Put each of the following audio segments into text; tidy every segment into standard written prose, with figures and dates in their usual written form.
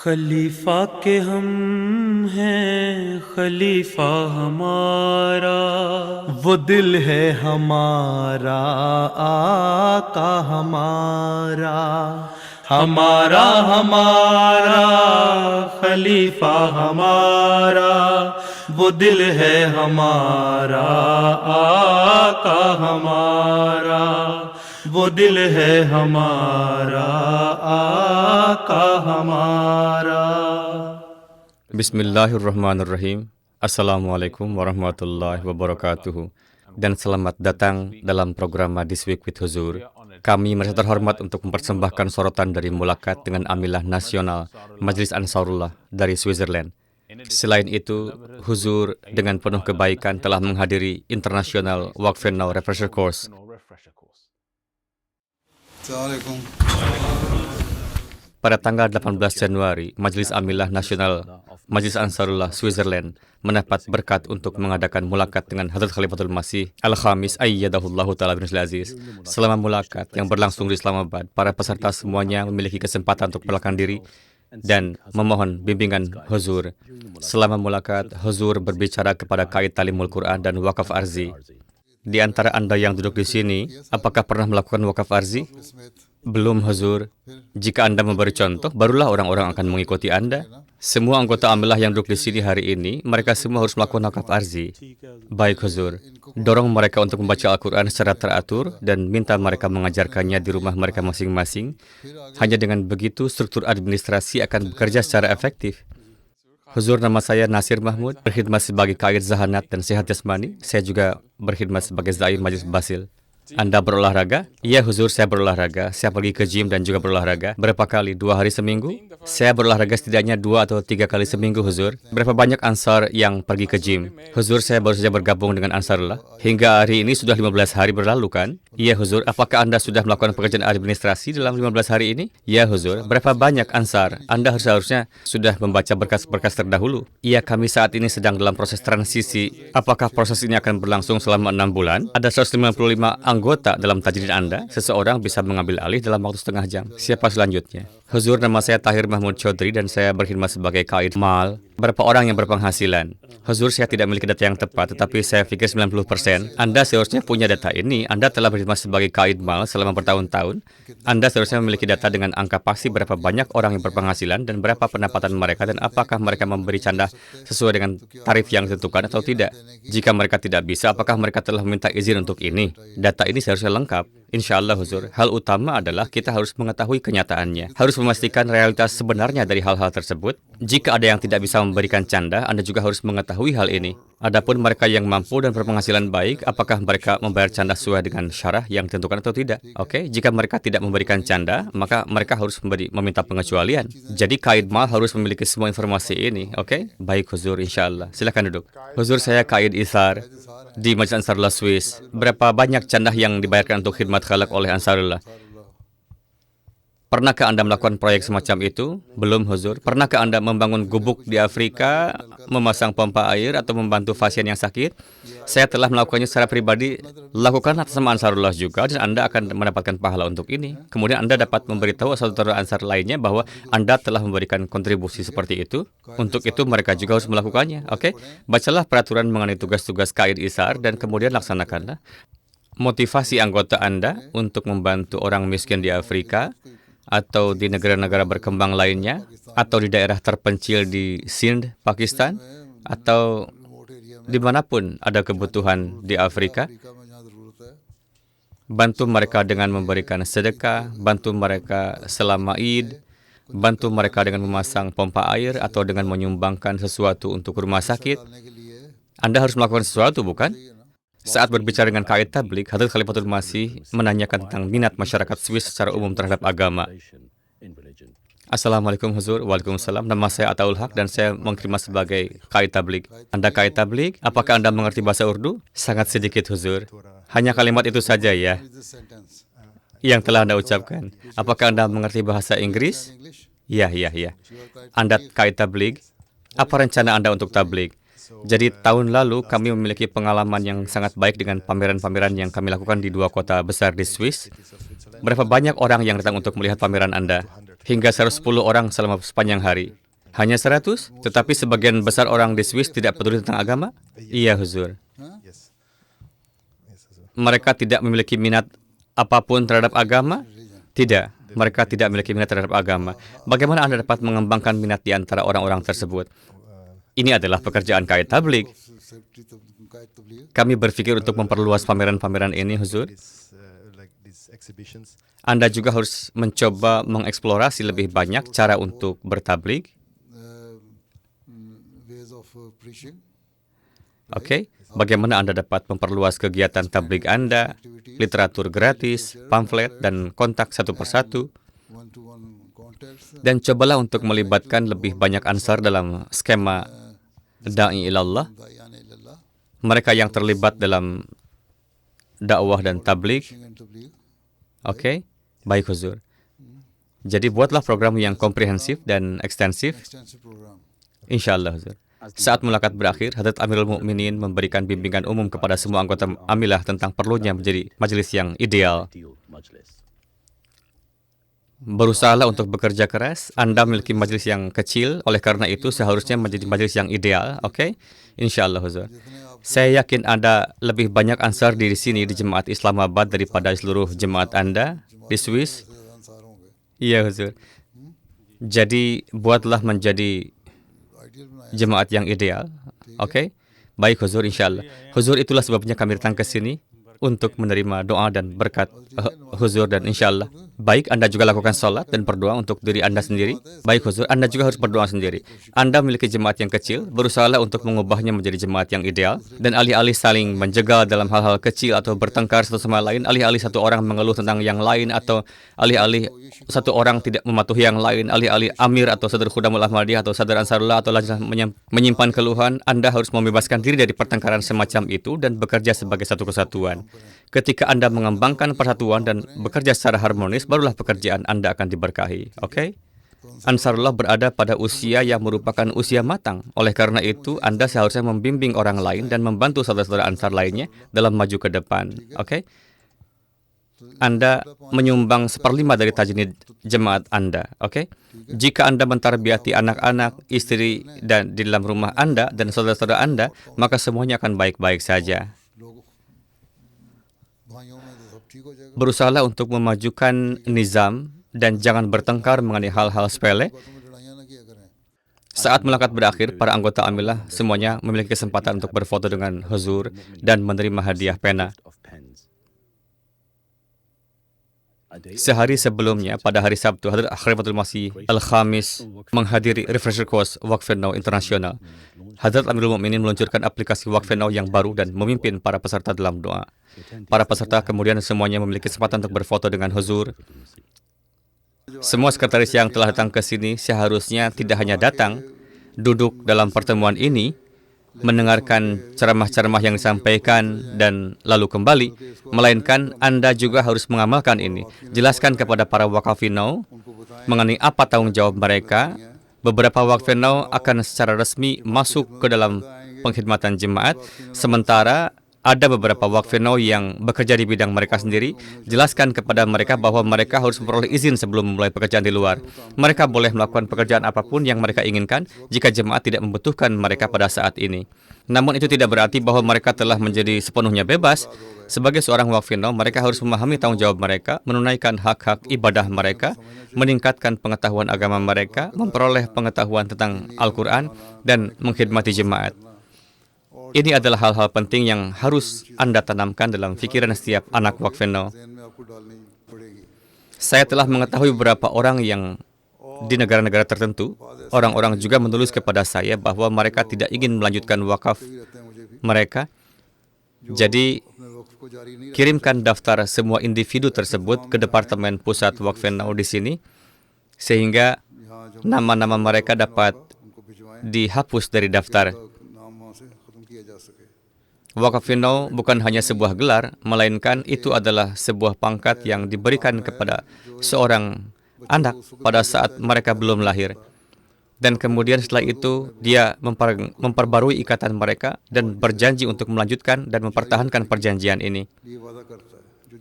खलीफा के हम हैं खलीफा हमारा, वो दिल है हमारा, आका हमारा, हमारा हमारा खलीफा हमारा, वो दिल है हमारा, आका हमारा, वो दिल है हमारा, आका हमारा। Bismillahirrahmanirrahim. Assalamualaikum warahmatullahi wabarakatuh. Dan selamat datang dalam program This Week with Huzur. Kami merasa terhormat untuk mempersembahkan sorotan dari Mulakat dengan Amilah Nasional Majelis Ansarullah dari Switzerland. Selain itu, Huzur dengan penuh kebaikan telah menghadiri International Waqf Now Refresher Course. Assalamualaikum. Pada tanggal 18 Januari, Majelis Amilah Nasional Majelis Ansarullah Switzerland mendapat berkat untuk mengadakan mulakat dengan Hadrat Khalifatul Masih Al-Khamis Ayyadahullahu Ta'ala bin Aziz. Selama mulakat yang berlangsung di Islamabad, para peserta semuanya memiliki kesempatan untuk melakukan diri dan memohon bimbingan Huzur. Selama mulakat, Huzur berbicara kepada Qaid Talimul Quran dan Wakaf Arzi. Di antara Anda yang duduk di sini, apakah pernah melakukan wakaf arzi? Belum, Huzur. Jika Anda memberi contoh, barulah orang-orang akan mengikuti Anda. Semua anggota amilah yang duduk di sini hari ini, mereka semua harus melakukan wakaf arzi. Baik, Huzur. Dorong mereka untuk membaca Al-Quran secara teratur dan minta mereka mengajarkannya di rumah mereka masing-masing. Hanya dengan begitu, struktur administrasi akan bekerja secara efektif. Huzur, nama saya Nasir Mahmud, berkhidmat sebagai Qaid Zahanat dan Sehat Jasmani. Saya juga berkhidmat sebagai Zaim Majlis Basil. Anda berolahraga? Iya, Huzur, saya berolahraga. Saya pergi ke gym dan juga berolahraga. Berapa kali? 2 hari seminggu? Saya berolahraga setidaknya 2 atau 3 kali seminggu, Huzur. Berapa banyak Ansar yang pergi ke gym? Huzur, saya baru saja bergabung dengan Ansarullah. Hingga hari ini sudah 15 hari berlalu, kan? Iya, Huzur. Apakah Anda sudah melakukan pekerjaan administrasi dalam 15 hari ini? Iya, Huzur. Berapa banyak Ansar? Anda seharusnya sudah membaca berkas-berkas terdahulu. Iya, kami saat ini sedang dalam proses transisi. Apakah proses ini akan berlangsung selama 6 bulan? Ada 155 anggota dalam tajdid Anda. Seseorang bisa mengambil alih dalam waktu setengah jam. Siapa selanjutnya? Huzur, nama saya Tahir Mahmud Chaudhry dan saya berkhidmat sebagai Qaid Mal. Berapa orang yang berpenghasilan? Huzur, saya tidak memiliki data yang tepat, tetapi saya pikir 90%. Anda seharusnya punya data ini. Anda telah berkhidmat sebagai Qaid Mal selama bertahun-tahun. Anda seharusnya memiliki data dengan angka pasti berapa banyak orang yang berpenghasilan dan berapa pendapatan mereka dan apakah mereka memberi canda sesuai dengan tarif yang ditentukan atau tidak. Jika mereka tidak bisa, apakah mereka telah meminta izin untuk ini? Data ini seharusnya lengkap. Insya Allah, Huzur. Hal utama adalah kita harus mengetahui kenyataannya. Harus memastikan realitas sebenarnya dari hal-hal tersebut. Jika ada yang tidak bisa memberikan canda, Anda juga harus mengetahui hal ini. Adapun mereka yang mampu dan berpenghasilan baik, apakah mereka membayar canda sesuai dengan syarah yang ditentukan atau tidak? Oke, jika mereka tidak memberikan canda, maka mereka harus meminta pengecualian. Jadi Qaid Mal harus memiliki semua informasi ini. Oke? Baik, Huzur, insya Allah. Silakan duduk. Huzur, saya Qaid Isar di Majelis Ansarullah Swiss. Berapa banyak candah yang dibayarkan untuk khidmat khalaq oleh Ansarullah? Pernahkah Anda melakukan proyek semacam itu? Belum, Huzur. Pernahkah Anda membangun gubuk di Afrika, memasang pompa air, atau membantu pasien yang sakit? Saya telah melakukannya secara pribadi. Lakukan atas nama Ansarullah juga, dan Anda akan mendapatkan pahala untuk ini. Kemudian Anda dapat memberitahu saudara Ansar lainnya bahwa Anda telah memberikan kontribusi seperti itu. Untuk itu mereka juga harus melakukannya. Oke? Bacalah peraturan mengenai tugas-tugas Qaid Isar, dan kemudian laksanakanlah. Motivasi anggota Anda untuk membantu orang miskin di Afrika, atau di negara-negara berkembang lainnya, atau di daerah terpencil di Sindh, Pakistan, atau dimanapun ada kebutuhan di Afrika. Bantu mereka dengan memberikan sedekah, bantu mereka selama Id, bantu mereka dengan memasang pompa air, atau dengan menyumbangkan sesuatu untuk rumah sakit. Anda harus melakukan sesuatu, bukan? Saat berbicara dengan Qaid Tabligh, Hadrat Khalifatul Masih menanyakan tentang minat masyarakat Swiss secara umum terhadap agama. Assalamualaikum, Huzur. Waalaikumsalam. Nama saya Ataul Haq dan saya mengkhidmat sebagai Qaid Tabligh. Anda Qaid Tabligh? Apakah Anda mengerti bahasa Urdu? Sangat sedikit, Huzur. Hanya kalimat itu saja, ya, yang telah Anda ucapkan. Apakah Anda mengerti bahasa Inggris? Ya. Anda Qaid Tabligh? Apa rencana Anda untuk tabligh? Jadi tahun lalu kami memiliki pengalaman yang sangat baik dengan pameran-pameran yang kami lakukan di 2 kota besar di Swiss. Berapa banyak orang yang datang untuk melihat pameran Anda? hingga 110 orang selama sepanjang hari. Hanya 100? Tetapi sebagian besar orang di Swiss tidak peduli tentang agama? Iya, Huzur. Yes. Yes, Hazur. Mereka tidak memiliki minat apapun terhadap agama? Tidak. Mereka tidak memiliki minat terhadap agama. Bagaimana Anda dapat mengembangkan minat di antara orang-orang tersebut? Ini adalah pekerjaan kait tabligh. Kami berpikir untuk memperluas pameran-pameran ini, Huzur. These exhibitions. Anda juga harus mencoba mengeksplorasi lebih banyak cara untuk bertabligh. Oke, bagaimana Anda dapat memperluas kegiatan tabligh Anda, literatur gratis, pamflet, dan kontak satu persatu. Dan cobalah untuk melibatkan lebih banyak ansar dalam skema da'i ilallah. Mereka yang terlibat dalam dakwah dan tabligh. Oke, baik Huzur. Jadi buatlah program yang komprehensif dan ekstensif. Insya Allah, Huzur. Saat mulakat berakhir, Hadrat Amirul Mukminin memberikan bimbingan umum kepada semua anggota Amilah tentang perlunya menjadi majelis yang ideal. Berusahalah untuk bekerja keras. Anda memiliki majelis yang kecil, oleh karena itu seharusnya menjadi majelis yang ideal. Oke? Insya Allah, Huzur. Saya yakin ada lebih banyak ansar di sini di Jemaat Islamabad daripada seluruh jemaat Anda di Swiss. Iya, Huzur. Jadi buatlah menjadi jemaat yang ideal. Oke? Baik, Huzur, insya Allah. Huzur, itulah sebabnya kami datang ke sini untuk menerima doa dan berkat Huzur, dan insya Allah. Baik, Anda juga lakukan sholat dan berdoa untuk diri Anda sendiri. Baik, Huzur, Anda juga harus berdoa sendiri. Anda memiliki jemaat yang kecil, berusahalah untuk mengubahnya menjadi jemaat yang ideal. Dan alih-alih saling menjegal dalam hal-hal kecil atau bertengkar satu sama lain, alih-alih satu orang mengeluh tentang yang lain, atau alih-alih satu orang tidak mematuhi yang lain, alih-alih Amir atau Sadr Khudamul Ahmadiyah atau Sadr Ansarullah atau Lajnah menyimpan keluhan, Anda harus membebaskan diri dari pertengkaran semacam itu dan bekerja sebagai satu kesatuan. Ketika Anda mengembangkan persatuan dan bekerja secara harmonis, barulah pekerjaan Anda akan diberkahi. Oke? Ansarullah berada pada usia yang merupakan usia matang. Oleh karena itu, Anda seharusnya membimbing orang lain dan membantu saudara-saudara Ansar lainnya dalam maju ke depan. Oke? Anda menyumbang 1/5 dari tajnid jemaat Anda. Oke? Jika Anda mentarbiyati anak-anak, istri, dan di dalam rumah Anda dan saudara-saudara Anda, maka semuanya akan baik-baik saja. Berusahalah untuk memajukan nizam dan jangan bertengkar mengenai hal-hal sepele. Saat mulakat berakhir, para anggota Amilah semuanya memiliki kesempatan untuk berfoto dengan Huzur dan menerima hadiah pena. Sehari sebelumnya, pada hari Sabtu, Hadrat Khalifatul Masih Al-Khamis menghadiri Refresher Course Waqf Now Internasional. Hadrat Amirul Mukminin meluncurkan aplikasi Waqf Now yang baru dan memimpin para peserta dalam doa. Para peserta kemudian semuanya memiliki kesempatan untuk berfoto dengan Huzur. Semua sekretaris yang telah datang ke sini seharusnya tidak hanya datang, duduk dalam pertemuan ini, mendengarkan ceramah-ceramah yang disampaikan dan lalu kembali, melainkan Anda juga harus mengamalkan ini. Jelaskan kepada para Waqafinau mengenai apa tanggung jawab mereka. Beberapa Waqafinau akan secara resmi masuk ke dalam pengkhidmatan jemaat, sementara ada beberapa Waqafinau yang bekerja di bidang mereka sendiri. Jelaskan kepada mereka bahwa mereka harus memperoleh izin sebelum memulai pekerjaan di luar. Mereka boleh melakukan pekerjaan apapun yang mereka inginkan jika jemaat tidak membutuhkan mereka pada saat ini. Namun itu tidak berarti bahwa mereka telah menjadi sepenuhnya bebas. Sebagai seorang Waqafinau, mereka harus memahami tanggung jawab mereka, menunaikan hak-hak ibadah mereka, meningkatkan pengetahuan agama mereka, memperoleh pengetahuan tentang Al-Quran, dan mengkhidmati jemaat. Ini adalah hal-hal penting yang harus Anda tanamkan dalam pikiran setiap anak Waqafinau. Saya telah mengetahui beberapa orang yang di negara-negara tertentu, orang-orang juga menulis kepada saya bahwa mereka tidak ingin melanjutkan wakaf mereka. Jadi, kirimkan daftar semua individu tersebut ke Departemen Pusat Waqafinau di sini, sehingga nama-nama mereka dapat dihapus dari daftar. Waqafinau bukan hanya sebuah gelar, melainkan itu adalah sebuah pangkat yang diberikan kepada seorang anak pada saat mereka belum lahir. Dan kemudian setelah itu, dia memperbarui ikatan mereka dan berjanji untuk melanjutkan dan mempertahankan perjanjian ini.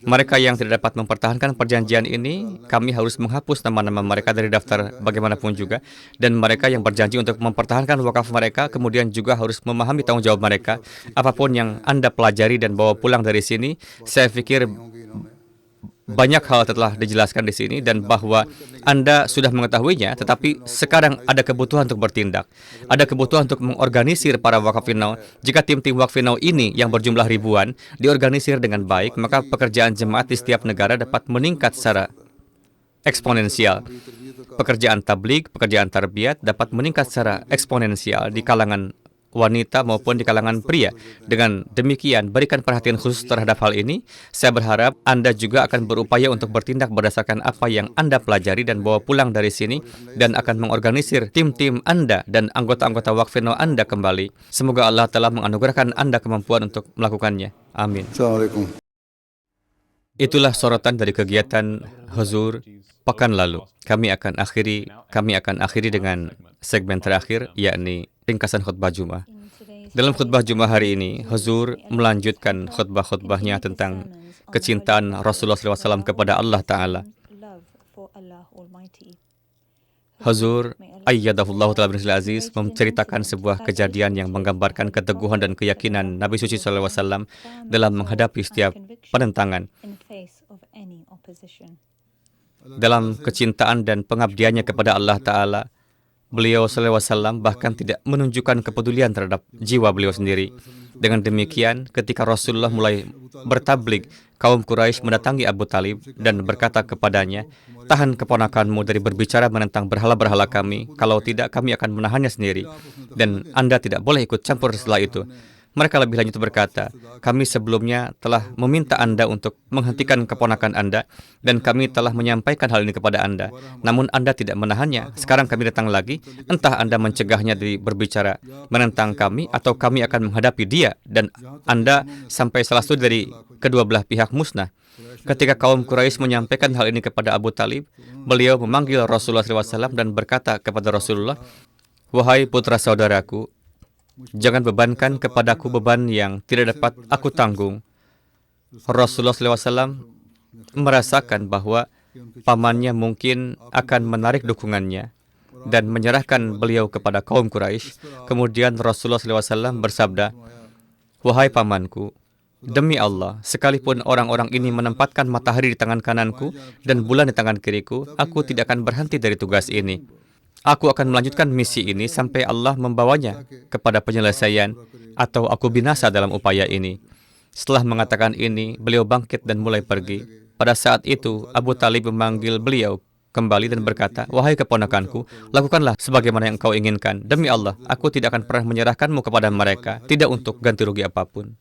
Mereka yang tidak dapat mempertahankan perjanjian ini, kami harus menghapus nama-nama mereka dari daftar bagaimanapun juga. Dan mereka yang berjanji untuk mempertahankan wakaf mereka, kemudian juga harus memahami tanggung jawab mereka. Apapun yang Anda pelajari dan bawa pulang dari sini, saya pikir banyak hal telah dijelaskan di sini dan bahwa Anda sudah mengetahuinya, tetapi sekarang ada kebutuhan untuk bertindak. Ada kebutuhan untuk mengorganisir para wakaf finau. Jika tim-tim wakaf finau ini yang berjumlah ribuan diorganisir dengan baik, maka pekerjaan jemaat di setiap negara dapat meningkat secara eksponensial. Pekerjaan tabligh, pekerjaan tarbiyat dapat meningkat secara eksponensial di kalangan wanita maupun di kalangan pria. Dengan demikian, berikan perhatian khusus terhadap hal ini. Saya berharap Anda juga akan berupaya untuk bertindak berdasarkan apa yang Anda pelajari dan bawa pulang dari sini, dan akan mengorganisir tim-tim Anda dan anggota-anggota wakaf finau Anda kembali. Semoga Allah telah menganugerahkan Anda kemampuan untuk melakukannya. Amin. Assalamualaikum. Itulah sorotan dari kegiatan Huzur pekan lalu. Kami akan akhiri dengan segmen terakhir, yakni ringkasan khutbah Jumat. Dalam khutbah Jumat hari ini, Huzur melanjutkan khutbah-khutbahnya tentang kecintaan Rasulullah SAW kepada Allah Ta'ala. Huzur Ayyadahullahu Ta'ala bin Aziz menceritakan sebuah kejadian yang menggambarkan keteguhan dan keyakinan Nabi Suci SAW dalam menghadapi setiap penentangan. Dalam kecintaan dan pengabdiannya kepada Allah Ta'ala, beliau SAW bahkan tidak menunjukkan kepedulian terhadap jiwa beliau sendiri. Dengan demikian, ketika Rasulullah mulai bertabligh, kaum Quraisy mendatangi Abu Talib dan berkata kepadanya, "Tahan keponakanmu dari berbicara menentang berhala-berhala kami, kalau tidak kami akan menahannya sendiri, dan Anda tidak boleh ikut campur setelah itu." Mereka lebih lanjut berkata, "Kami sebelumnya telah meminta Anda untuk menghentikan keponakan Anda, dan kami telah menyampaikan hal ini kepada Anda. Namun Anda tidak menahannya. Sekarang kami datang lagi, entah Anda mencegahnya dari berbicara menentang kami, atau kami akan menghadapi dia, dan Anda sampai salah satu dari kedua belah pihak musnah." Ketika kaum Quraisy menyampaikan hal ini kepada Abu Talib, beliau memanggil Rasulullah SAW dan berkata kepada Rasulullah, "Wahai putra saudaraku, jangan bebankan kepadaku beban yang tidak dapat aku tanggung." Rasulullah SAW merasakan bahwa pamannya mungkin akan menarik dukungannya dan menyerahkan beliau kepada kaum Quraisy. Kemudian Rasulullah SAW bersabda, "Wahai pamanku, demi Allah, sekalipun orang-orang ini menempatkan matahari di tangan kananku dan bulan di tangan kiriku, aku tidak akan berhenti dari tugas ini. Aku akan melanjutkan misi ini sampai Allah membawanya kepada penyelesaian, atau aku binasa dalam upaya ini." Setelah mengatakan ini, beliau bangkit dan mulai pergi. Pada saat itu, Abu Talib memanggil beliau kembali dan berkata, "Wahai keponakanku, lakukanlah sebagaimana yang engkau inginkan. Demi Allah, aku tidak akan pernah menyerahkanmu kepada mereka, tidak untuk ganti rugi apapun."